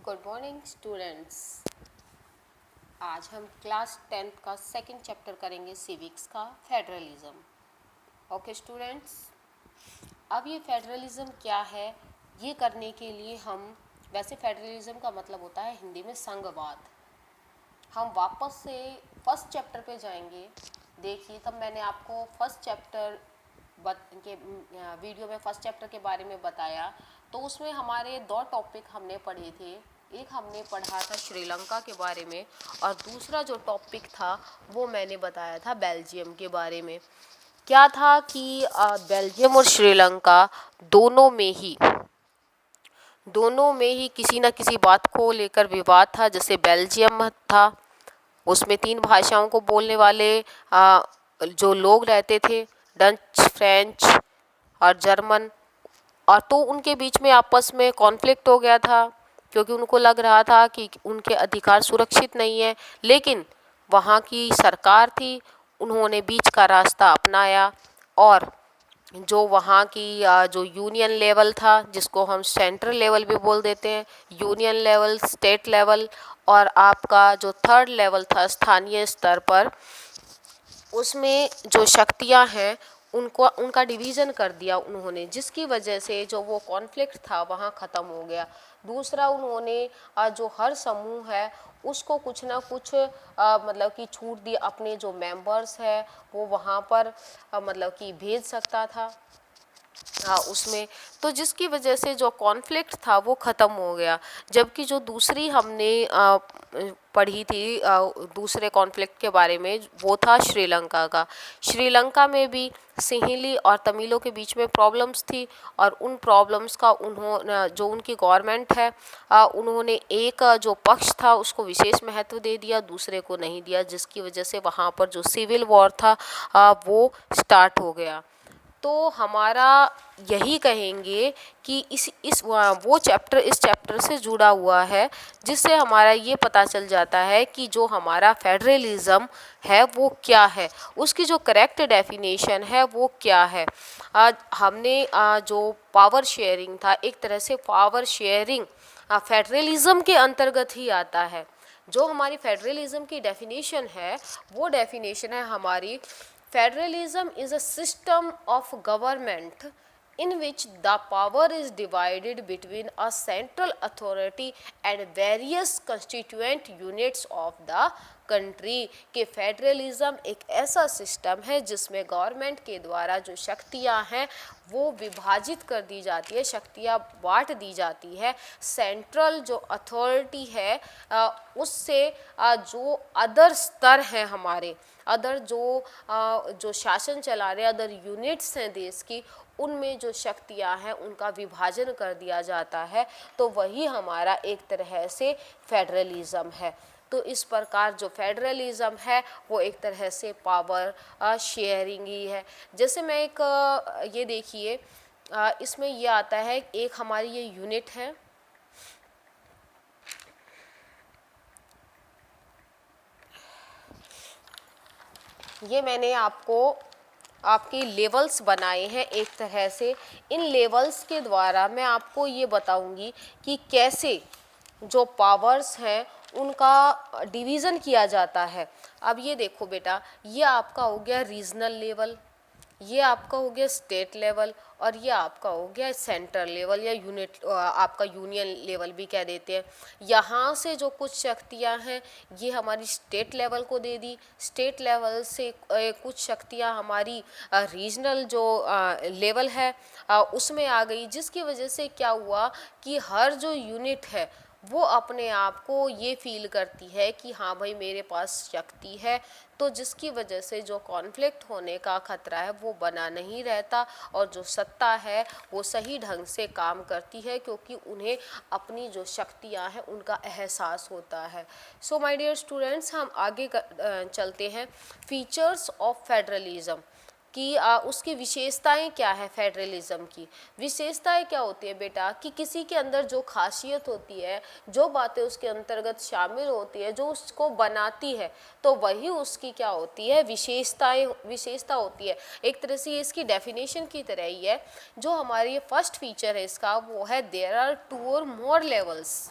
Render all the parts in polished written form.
Good morning students. आज हम class 10th का सेकंड चैप्टर करेंगे सिविक्स का फेडरलिज्म। ओके स्टूडेंट्स, अब ये फेडरलिज्म क्या है, ये करने के लिए हम वैसे फेडरलिज्म का मतलब होता है हिंदी में संघवाद। हम वापस से फर्स्ट चैप्टर पे जाएंगे। देखिए, तब मैंने आपको फर्स्ट चैप्टर के वीडियो में फर्स्ट चैप्टर के बारे में बताया, तो उसमें हमारे दो टॉपिक हमने पढ़े थे। एक हमने पढ़ा था श्रीलंका के बारे में और दूसरा जो टॉपिक था वो मैंने बताया था बेल्जियम के बारे में। क्या था कि बेल्जियम और श्रीलंका दोनों में ही किसी न किसी बात को लेकर विवाद था। जैसे बेल्जियम था, उसमें 3 भाषाओं को बोलने वाले जो लोग रहते थे, डच, फ्रेंच और जर्मन, और तो उनके बीच में आपस में कॉन्फ्लिक्ट हो गया था क्योंकि उनको लग रहा था कि उनके अधिकार सुरक्षित नहीं है। लेकिन वहाँ की सरकार थी, उन्होंने बीच का रास्ता अपनाया और जो वहाँ की जो यूनियन लेवल था, जिसको हम सेंट्रल लेवल भी बोल देते हैं, यूनियन लेवल, स्टेट लेवल, और आपका जो थर्ड लेवल था स्थानीय स्तर पर, उसमें जो शक्तियाँ हैं उनका डिवीज़न कर दिया उन्होंने, जिसकी वजह से जो वो कॉन्फ्लिक्ट था वहाँ ख़त्म हो गया। दूसरा, उन्होंने जो हर समूह है उसको कुछ ना कुछ मतलब कि छूट दी, अपने जो मेंबर्स है वो वहाँ पर मतलब कि भेज सकता था उसमें, तो जिसकी वजह से जो कॉन्फ्लिक्ट था वो ख़त्म हो गया। जबकि जो दूसरी हमने पढ़ी थी दूसरे कॉन्फ्लिक्ट के बारे में, वो था श्रीलंका का। श्रीलंका में भी सिंहली और तमिलों के बीच में प्रॉब्लम्स थी और उन प्रॉब्लम्स का जो उनकी गवर्नमेंट है उन्होंने एक जो पक्ष था उसको विशेष महत्व दे दिया, दूसरे को नहीं दिया, जिसकी वजह से वहाँ पर जो सिविल वॉर था वो स्टार्ट हो गया। तो हमारा यही कहेंगे कि वो चैप्टर इस चैप्टर से जुड़ा हुआ है, जिससे हमारा ये पता चल जाता है कि जो हमारा फेडरलिज्म है वो क्या है, उसकी जो करेक्ट डेफिनेशन है वो क्या है। हमने जो पावर शेयरिंग था, एक तरह से पावर शेयरिंग फेडरलिज्म के अंतर्गत ही आता है। जो हमारी फेडरलिज्म की डेफिनेशन है वो डेफिनेशन है हमारी: Federalism is a system of government in which the power is divided between a central authority and various constituent units of the country. के फेडरलिज्म एक ऐसा सिस्टम है जिसमें गवर्नमेंट के द्वारा जो शक्तियां हैं वो विभाजित कर दी जाती है, शक्तियां बांट दी जाती है। सेंट्रल जो अथॉरिटी है उससे जो अदर स्तर हैं हमारे, अदर जो शासन चला रहे अदर यूनिट्स हैं देश की, उनमें जो शक्तियां हैं उनका विभाजन कर दिया जाता है। तो वही हमारा एक तरह से फेडरलिज्म है। तो इस प्रकार जो फेडरलिज्म है वो एक तरह से पावर शेयरिंग ही है। जैसे मैं एक ये देखिए, इसमें ये आता है, एक हमारी ये यूनिट है, ये मैंने आपको आपके लेवल्स बनाए हैं एक तरह से। इन लेवल्स के द्वारा मैं आपको ये बताऊंगी कि कैसे जो पावर्स हैं उनका डिवीज़न किया जाता है। अब ये देखो बेटा, ये आपका हो गया रीजनल लेवल, ये आपका हो गया स्टेट लेवल, और ये आपका हो गया सेंटर लेवल या यूनिट, आपका यूनियन लेवल भी कह देते हैं। यहाँ से जो कुछ शक्तियाँ हैं ये हमारी स्टेट लेवल को दे दी, स्टेट लेवल से कुछ शक्तियाँ हमारी रीजनल जो लेवल है उसमें आ गई, जिसकी वजह से क्या हुआ कि हर जो यूनिट है वो अपने आप को ये फील करती है कि हाँ भाई मेरे पास शक्ति है, तो जिसकी वजह से जो कॉन्फ्लिक्ट होने का खतरा है वो बना नहीं रहता और जो सत्ता है वो सही ढंग से काम करती है, क्योंकि उन्हें अपनी जो शक्तियाँ हैं उनका एहसास होता है। सो माय डियर स्टूडेंट्स, हम आगे चलते हैं। फीचर्स ऑफ फेडरलिज्म कि उसकी विशेषताएं क्या है। फेडरलिज्म की विशेषताएं क्या होती है बेटा, कि किसी के अंदर जो खासियत होती है, जो बातें उसके अंतर्गत शामिल होती है, जो उसको बनाती है, तो वही उसकी क्या होती है, विशेषता होती है। एक तरह से इसकी डेफिनेशन की तरह ही है। जो हमारी फर्स्ट फीचर है इसका वो है there are 2 or more levels.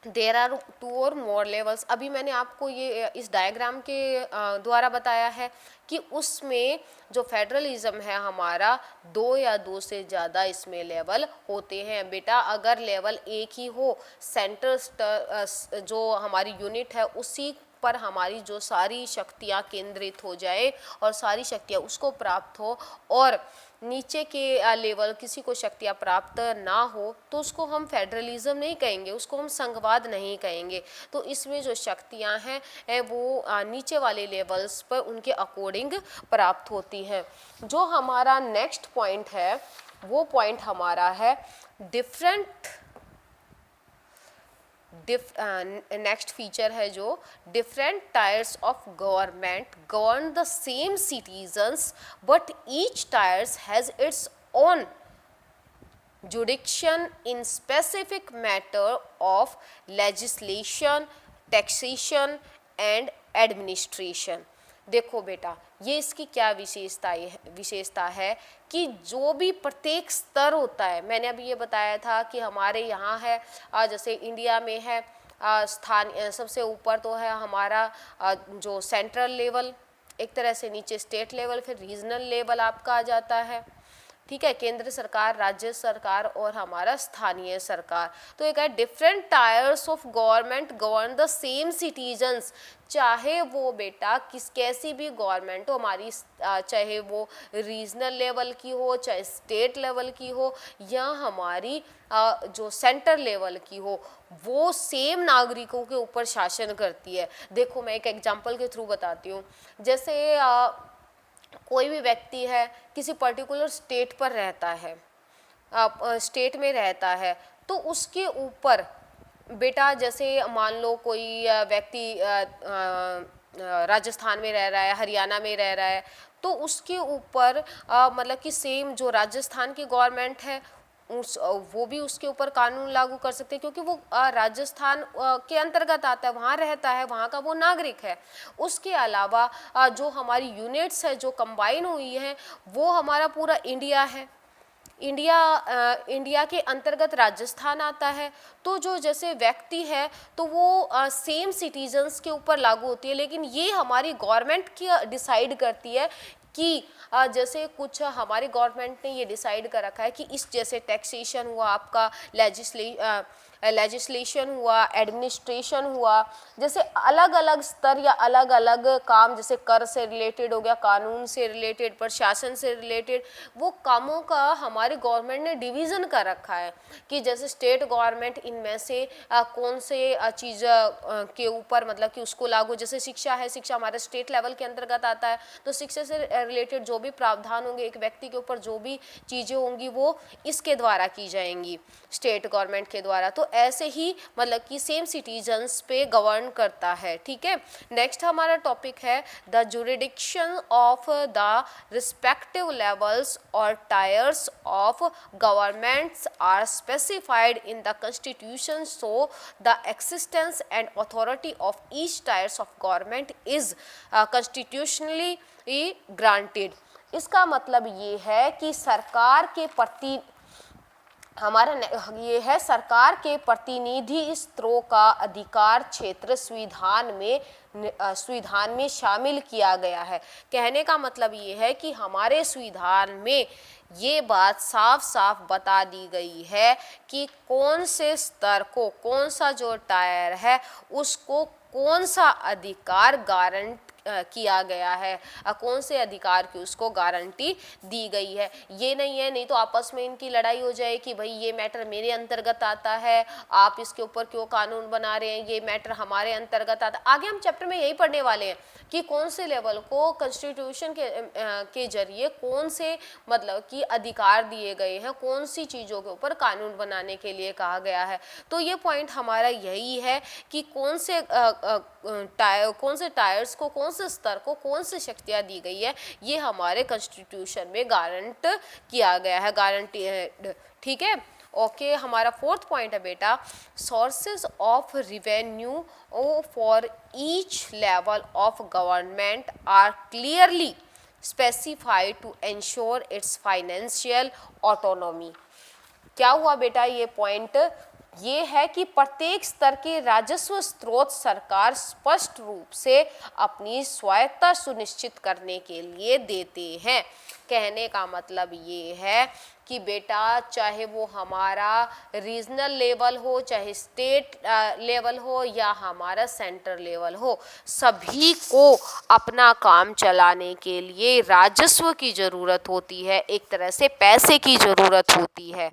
There are 2 or more levels. अभी मैंने आपको ये इस डायग्राम के द्वारा बताया है कि उसमें जो फेडरलिज्म है हमारा 2 या 2 से ज़्यादा इसमें लेवल होते हैं बेटा। अगर लेवल एक ही हो, सेंटर जो हमारी यूनिट है उसी पर हमारी जो सारी शक्तियाँ केंद्रित हो जाए और सारी शक्तियाँ उसको प्राप्त हो, और नीचे के लेवल किसी को शक्तियाँ प्राप्त ना हो, तो उसको हम फेडरलिज्म नहीं कहेंगे, उसको हम संघवाद नहीं कहेंगे। तो इसमें जो शक्तियाँ हैं वो नीचे वाले लेवल्स पर उनके अकॉर्डिंग प्राप्त होती हैं। जो हमारा नेक्स्ट पॉइंट है वो पॉइंट हमारा है नेक्स्ट फीचर है जो different tyres of government govern the same citizens but each tyres has its own jurisdiction in specific matter of legislation, taxation and administration। देखो बेटा, ये इसकी क्या विशेषता है कि जो भी प्रत्येक स्तर होता है, मैंने अभी ये बताया था कि हमारे यहाँ है जैसे इंडिया में है स्थान सबसे ऊपर तो है हमारा जो सेंट्रल लेवल, एक तरह से नीचे स्टेट लेवल, फिर रीजनल लेवल आपका आ जाता है, ठीक है, केंद्र सरकार, राज्य सरकार और हमारा स्थानीय सरकार। तो एक है different tyres of government govern the same citizens, चाहे वो बेटा कैसी भी गवर्नमेंट हो हमारी, चाहे वो रीजनल लेवल की हो, चाहे स्टेट लेवल की हो, या हमारी जो सेंटर लेवल की हो, वो सेम नागरिकों के ऊपर शासन करती है। देखो मैं एक एग्जांपल के थ्रू बताती हूँ। जैसे कोई भी व्यक्ति है किसी पर्टिकुलर स्टेट पर रहता है, स्टेट में रहता है, तो उसके ऊपर बेटा जैसे मान लो कोई व्यक्ति राजस्थान में रह रहा है, हरियाणा में रह रहा है, तो उसके ऊपर मतलब कि सेम जो राजस्थान की गवर्नमेंट है वो भी उसके ऊपर कानून लागू कर सकते हैं, क्योंकि वो राजस्थान के अंतर्गत आता है, वहाँ रहता है, वहाँ का वो नागरिक है। उसके अलावा जो हमारी यूनिट्स है जो कंबाइन हुई है वो हमारा पूरा इंडिया है, इंडिया के अंतर्गत राजस्थान आता है। तो जो जैसे व्यक्ति है तो वो सेम सिटीजन्स के ऊपर लागू होती है, लेकिन ये हमारी गवर्नमेंट की डिसाइड करती है कि जैसे कुछ हमारी गवर्नमेंट ने ये डिसाइड कर रखा है कि इस जैसे टैक्सेशन हुआ, आपका लेजिस्लेशन हुआ, एडमिनिस्ट्रेशन हुआ, जैसे अलग अलग स्तर या अलग अलग काम, जैसे कर से रिलेटेड हो गया, कानून से रिलेटेड, प्रशासन से रिलेटेड, वो कामों का हमारी गवर्नमेंट ने डिवीज़न कर रखा है कि जैसे स्टेट गवर्नमेंट इनमें से कौन से चीज़ के ऊपर मतलब कि उसको लागू, जैसे शिक्षा है, शिक्षा हमारे स्टेट लेवल के अंतर्गत आता है, तो शिक्षा से रिलेटेड जो भी प्रावधान होंगे एक व्यक्ति के ऊपर, जो भी चीज़ें होंगी वो इसके द्वारा की जाएंगी, स्टेट गवर्नमेंट के द्वारा। तो ऐसे ही मतलब कि सेम सिटीजन्स पे गवर्न करता है, ठीक है। नेक्स्ट हमारा टॉपिक है the jurisdiction of the respective levels और tiers of governments are specified in the constitution, so the existence and authority of each tiers of government is constitutionally granted. इसका मतलब ये है कि सरकार के प्रति हमारा ये है सरकार के प्रतिनिधि स्तरों का अधिकार क्षेत्र संविधान में शामिल किया गया है। कहने का मतलब ये है कि हमारे संविधान में ये बात साफ साफ बता दी गई है कि कौन से स्तर को, कौन सा जो टायर है उसको कौन सा अधिकार गारंट किया गया है, कौन से अधिकार की उसको गारंटी दी गई है। ये नहीं है, नहीं तो आपस में इनकी लड़ाई हो जाए कि भाई ये मैटर मेरे अंतर्गत आता है, आप इसके ऊपर क्यों कानून बना रहे हैं, ये मैटर हमारे अंतर्गत आता है। आगे हम चैप्टर में यही पढ़ने वाले हैं कि कौन से लेवल को कॉन्स्टिट्यूशन के जरिए कौन से मतलब कि अधिकार दिए गए हैं, कौन सी चीज़ों के ऊपर कानून बनाने के लिए कहा गया है। तो ये पॉइंट हमारा यही है कि कौन से टायर्स को, कौन से स्तर को कौन सी शक्तियाँ दी गई है, ये हमारे कॉन्स्टिट्यूशन में गारंट किया गया है, गारंटी है, ठीक है। ओके, हमारा फोर्थ पॉइंट है बेटा sources of revenue for each level of government are clearly specified to ensure its financial autonomy. क्या हुआ बेटा, ये पॉइंट ये है कि प्रत्येक स्तर के राजस्व स्रोत सरकार स्पष्ट रूप से अपनी स्वायत्तता सुनिश्चित करने के लिए देते हैं। कहने का मतलब ये है कि बेटा चाहे वो हमारा रीजनल लेवल हो, चाहे स्टेट लेवल हो या हमारा सेंटर लेवल हो, सभी को अपना काम चलाने के लिए राजस्व की ज़रूरत होती है, एक तरह से पैसे की ज़रूरत होती है।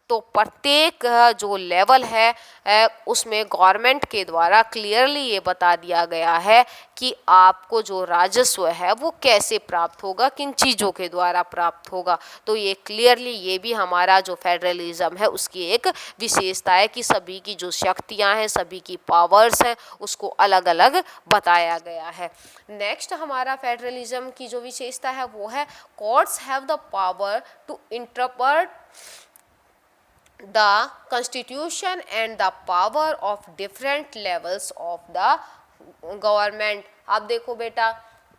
तो प्रत्येक जो लेवल है उसमें गवर्नमेंट के द्वारा क्लियरली ये बता दिया गया है कि आपको जो राजस्व है वो कैसे प्राप्त होगा, किन चीज़ों के द्वारा प्राप्त होगा। तो ये क्लियरली ये भी हमारा जो फेडरलिज्म है उसकी एक विशेषता है कि सभी की जो शक्तियां हैं, सभी की पावर्स हैं, उसको अलग अलग बताया गया है। नेक्स्ट हमारा फेडरलिज्म की जो विशेषता है वो है courts have the power to interpret the constitution and the power of different levels of the government। आप देखो बेटा,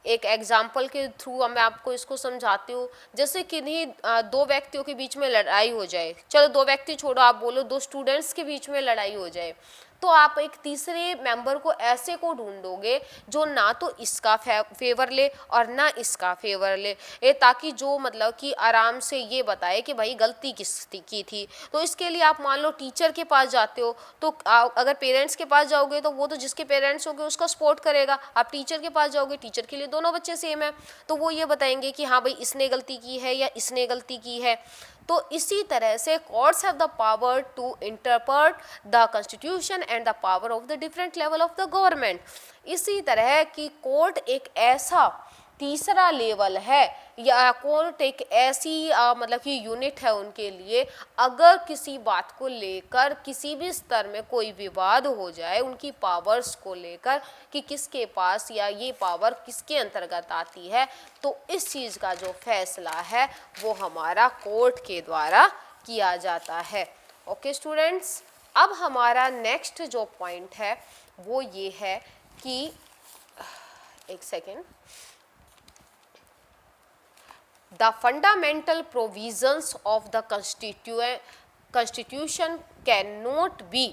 एक एग्जाम्पल के थ्रू मैं आपको इसको समझाती हूँ। जैसे किन्हीं दो व्यक्तियों के बीच में लड़ाई हो जाए, चलो दो व्यक्ति छोड़ो, आप बोलो दो स्टूडेंट्स के बीच में लड़ाई हो जाए, तो आप एक तीसरे मेंबर को ऐसे को ढूंढोगे जो ना तो इसका फेवर ले और ना इसका फेवर ले, ताकि जो मतलब कि आराम से ये बताए कि भाई गलती की थी। तो इसके लिए आप मान लो टीचर के पास जाते हो, तो अगर पेरेंट्स के पास जाओगे तो वो तो जिसके पेरेंट्स होंगे उसका सपोर्ट करेगा। आप टीचर के पास जाओगे, टीचर के लिए दोनों बच्चे सेम है, तो वो ये बताएंगे कि हाँ भाई इसने गलती की है या इसने गलती की है। तो इसी तरह से courts have the power to interpret the constitution and the power of the different level of the government. इसी तरह की कोर्ट एक ऐसा तीसरा लेवल है या कोर्ट एक ऐसी मतलब कि यूनिट है उनके लिए, अगर किसी बात को लेकर किसी भी स्तर में कोई विवाद हो जाए उनकी पावर्स को लेकर कि किसके पास या ये पावर किसके अंतर्गत आती है, तो इस चीज़ का जो फैसला है वो हमारा कोर्ट के द्वारा किया जाता है। ओके स्टूडेंट्स, अब हमारा नेक्स्ट जो पॉइंट है वो ये है कि एक second, the fundamental provisions of the constitution cannot be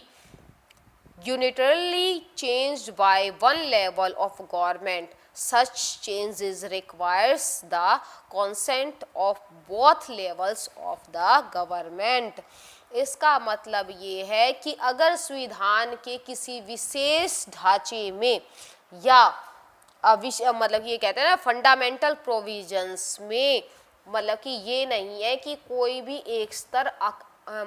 unilaterally changed by one level of government. Such changes requires the consent of both levels of the government। इसका मतलब ये है कि अगर संविधान के किसी विशेष ढांचे में या मतलब ये कहते हैं ना फंडामेंटल प्रोविजंस में, मतलब कि ये नहीं है कि कोई भी एक स्तर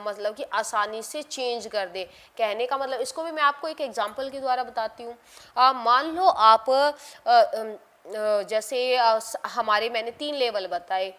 मतलब कि आसानी से चेंज कर दे। कहने का मतलब, इसको भी मैं आपको एक एग्जांपल के द्वारा बताती हूँ। मान लो आप जैसे हमारे मैंने 3 लेवल बताए,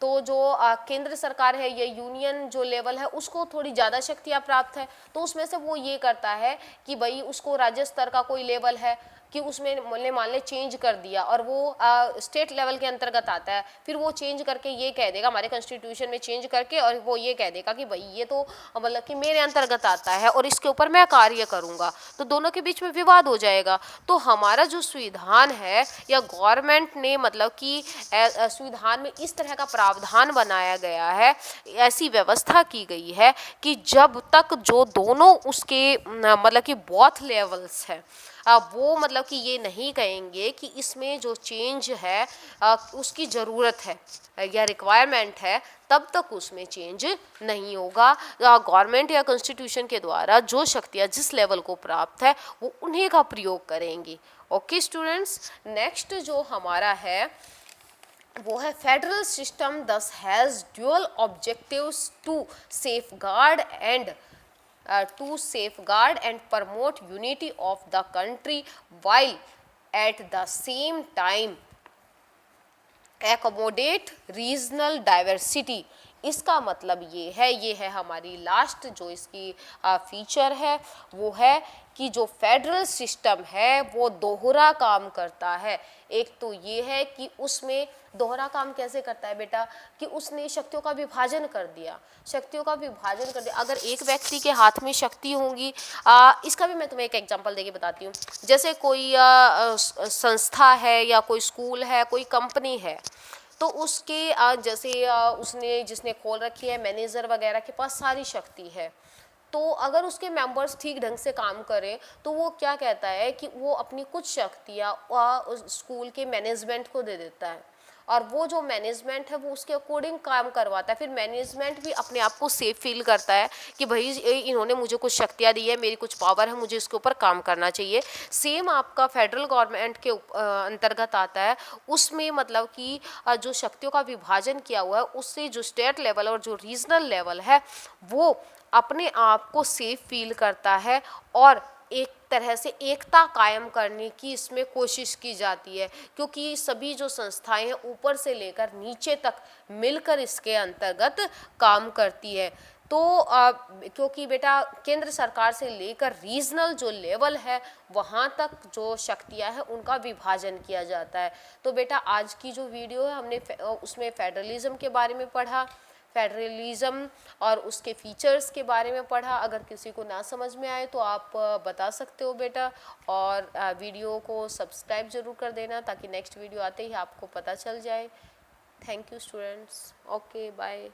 तो जो केंद्र सरकार है या यूनियन जो लेवल है उसको थोड़ी ज़्यादा शक्तियाँ प्राप्त है, तो उसमें से वो ये करता है कि भाई उसको राज्य स्तर का कोई लेवल है कि उसमें मान ले चेंज कर दिया और वो स्टेट लेवल के अंतर्गत आता है, फिर वो चेंज करके ये कह देगा हमारे कॉन्स्टिट्यूशन में चेंज करके, और वो ये कह देगा कि भाई ये तो मतलब कि मेरे अंतर्गत आता है और इसके ऊपर मैं कार्य करूँगा, तो दोनों के बीच में विवाद हो जाएगा। तो हमारा जो संविधान है या गवर्नमेंट ने मतलब कि संविधान में इस तरह का प्रावधान बनाया गया है, ऐसी व्यवस्था की गई है कि जब तक जो दोनों उसके मतलब कि बोथ लेवल्स हैं वो मतलब कि ये नहीं कहेंगे कि इसमें जो चेंज है उसकी ज़रूरत है या रिक्वायरमेंट है, तब तक उसमें चेंज नहीं होगा। गवर्नमेंट या कॉन्स्टिट्यूशन के द्वारा जो शक्तियाँ जिस लेवल को प्राप्त है वो उन्हीं का प्रयोग करेंगी। ओके स्टूडेंट्स, नेक्स्ट जो हमारा है वो है federal system thus has dual objectives to safeguard and promote unity of the country while at the same time accommodate regional diversity। इसका मतलब ये है हमारी लास्ट जो इसकी फीचर है वो है कि जो फेडरल सिस्टम है वो दोहरा काम करता है। एक तो ये है कि उसमें दोहरा काम कैसे करता है बेटा, कि उसने शक्तियों का विभाजन कर दिया, अगर एक व्यक्ति के हाथ में शक्ति होंगी, इसका भी मैं तुम्हें एक एग्जांपल देके बताती हूँ। जैसे कोई संस्था है या कोई स्कूल है, कोई कंपनी है, तो उसके जैसे उसने जिसने खोल रखी है मैनेजर वगैरह के पास सारी शक्ति है, तो अगर उसके मेंबर्स ठीक ढंग से काम करें तो वो क्या कहता है कि वो अपनी कुछ शक्तियाँ उस स्कूल के मैनेजमेंट को दे देता है, और वो जो मैनेजमेंट है वो उसके अकॉर्डिंग काम करवाता है। फिर मैनेजमेंट भी अपने आप को सेफ फील करता है कि भाई इन्होंने मुझे कुछ शक्तियाँ दी है, मेरी कुछ पावर है, मुझे इसके ऊपर काम करना चाहिए। सेम आपका फेडरल गवर्नमेंट के अंतर्गत आता है, उसमें मतलब कि जो शक्तियों का विभाजन किया हुआ है उससे जो स्टेट लेवल और जो रीजनल लेवल है वो अपने आप को सेफ फील करता है और एक तरह से एकता कायम करने की इसमें कोशिश की जाती है, क्योंकि सभी जो संस्थाएं हैं ऊपर से लेकर नीचे तक मिलकर इसके अंतर्गत काम करती है। तो क्योंकि बेटा केंद्र सरकार से लेकर रीजनल जो लेवल है वहाँ तक जो शक्तियाँ हैं उनका विभाजन किया जाता है। तो बेटा आज की जो वीडियो है हमने उसमें फेडरलिज्म के बारे में पढ़ा, फेडरलिज्म और उसके फीचर्स के बारे में पढ़ा। अगर किसी को ना समझ में आए तो आप बता सकते हो बेटा, और वीडियो को सब्सक्राइब ज़रूर कर देना ताकि नेक्स्ट वीडियो आते ही आपको पता चल जाए। Thank you students, okay bye.